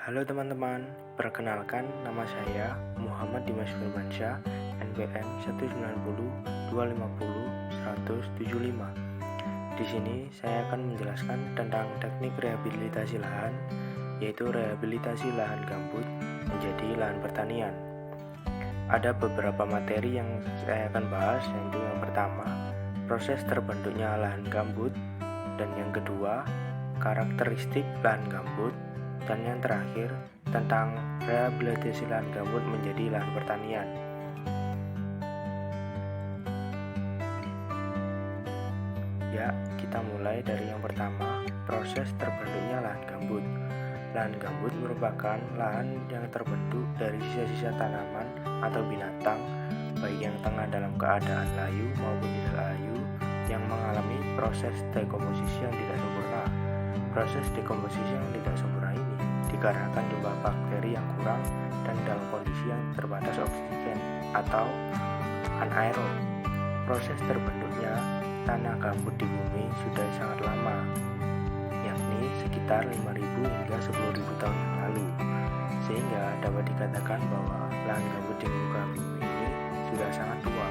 Halo teman-teman, perkenalkan nama saya Muhammad Dimas Firmansyah, NPM 190-250-175. Di sini saya akan menjelaskan tentang teknik rehabilitasi lahan, yaitu rehabilitasi lahan gambut menjadi lahan pertanian. Ada beberapa materi yang saya akan bahas, yaitu yang pertama, proses terbentuknya lahan gambut, dan yang kedua, karakteristik lahan gambut, dan yang terakhir tentang rehabilitasi lahan gambut menjadi lahan pertanian. Ya, kita mulai dari yang pertama, proses terbentuknya lahan gambut. Lahan gambut merupakan lahan yang terbentuk dari sisa-sisa tanaman atau binatang, baik yang tengah dalam keadaan layu maupun tidak layu, yang mengalami proses dekomposisi yang tidak sempurna. Proses dekomposisi yang tidak sempurna ini dikarenakan jumlah bakteri yang kurang dan dalam kondisi yang terbatas oksigen atau anaerob. Proses terbentuknya tanah gambut di bumi sudah sangat lama, yakni sekitar 5.000 hingga 10.000 tahun yang lalu, sehingga dapat dikatakan bahwa lahan gambut di muka bumi ini sudah sangat tua.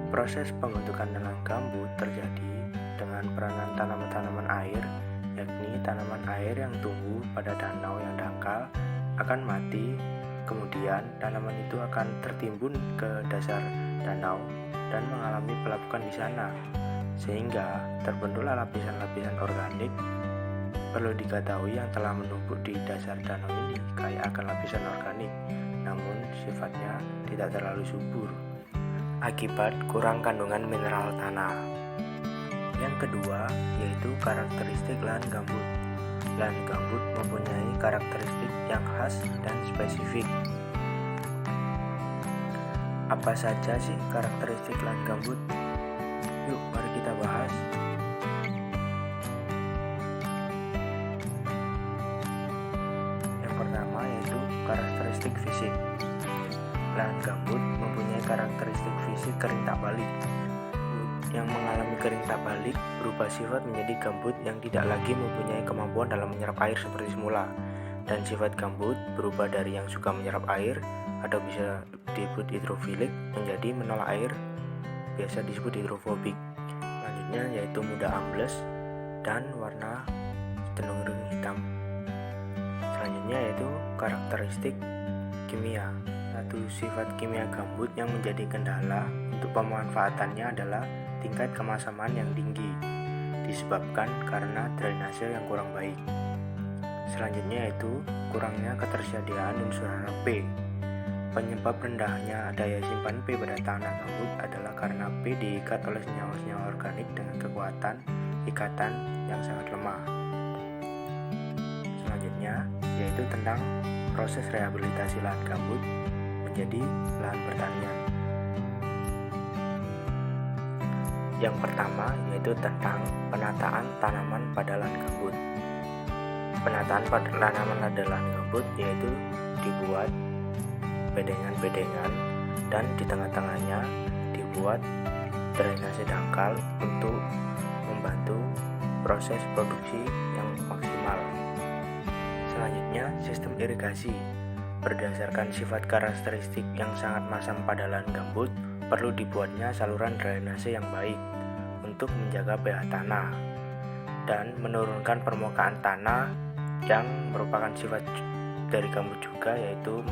Proses pembentukan lahan gambut terjadi dengan peranan tanaman-tanaman air, yakni tanaman air yang tumbuh pada danau yang dangkal akan mati, kemudian tanaman itu akan tertimbun ke dasar danau dan mengalami pelapukan di sana, sehingga terbentuklah lapisan-lapisan organik. Perlu diketahui yang telah menumpuk di dasar danau ini kaya akan lapisan organik, namun sifatnya tidak terlalu subur akibat kurang kandungan mineral tanah. Yang kedua, yaitu karakteristik lahan gambut. Lahan gambut mempunyai karakteristik yang khas dan spesifik. Apa saja sih karakteristik lahan gambut? Yuk, mari kita bahas. Yang pertama yaitu karakteristik fisik. Lahan gambut mempunyai karakteristik fisik kering tak balik. Yang mengalami kering tak balik berubah sifat menjadi gambut yang tidak lagi mempunyai kemampuan dalam menyerap air seperti semula, dan sifat gambut berubah dari yang suka menyerap air atau bisa disebut hidrofilik menjadi menolak air, biasa disebut hidrofobik. Selanjutnya yaitu mudah ambles dan warna cenderung hitam. Selanjutnya yaitu karakteristik kimia. Satu sifat kimia gambut yang menjadi kendala untuk pemanfaatannya adalah tingkat kemasaman yang tinggi, disebabkan karena drainase yang kurang baik. Selanjutnya yaitu kurangnya ketersediaan unsur hara P. Penyebab rendahnya daya simpan P pada tanah gambut adalah karena P diikat oleh senyawa-senyawa organik dengan kekuatan ikatan yang sangat lemah. Selanjutnya yaitu tentang proses rehabilitasi lahan gambut menjadi lahan pertanian. Yang pertama yaitu tentang penataan tanaman pada lahan gambut. Penataan pada tanaman pada lahan gambut yaitu dibuat bedengan-bedengan dan di tengah-tengahnya dibuat drainase dangkal untuk membantu proses produksi yang maksimal. Selanjutnya sistem irigasi. Berdasarkan sifat karakteristik yang sangat masam pada lahan gambut, perlu dibuatnya saluran drainase yang baik untuk menjaga pH tanah dan menurunkan permukaan tanah yang merupakan sifat dari gambut juga, yaitu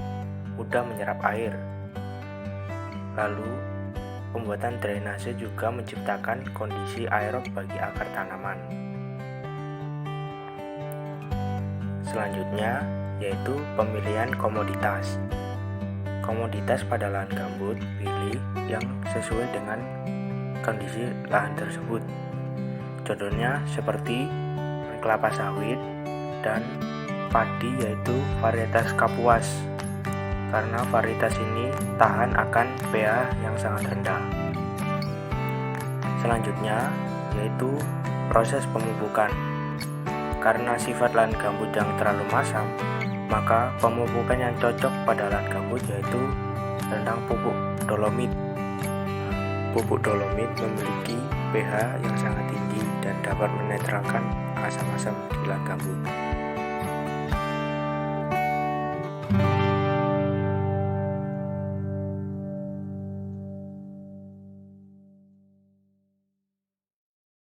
mudah menyerap air. Lalu pembuatan drainase juga menciptakan kondisi aerob bagi akar tanaman. Selanjutnya yaitu pemilihan komoditas. Komoditas pada lahan gambut pilih yang sesuai dengan kondisi lahan tersebut. Contohnya seperti kelapa sawit dan padi, yaitu varietas kapuas, karena varietas ini tahan akan pH yang sangat rendah. Selanjutnya yaitu proses pemupukan. Karena sifat lahan gambut yang terlalu masam, maka pemupukan yang cocok pada lahan gambut yaitu tentang pupuk dolomit. Pupuk dolomit memiliki pH yang sangat tinggi dan dapat menetralkan asam-asam di lahan gambut.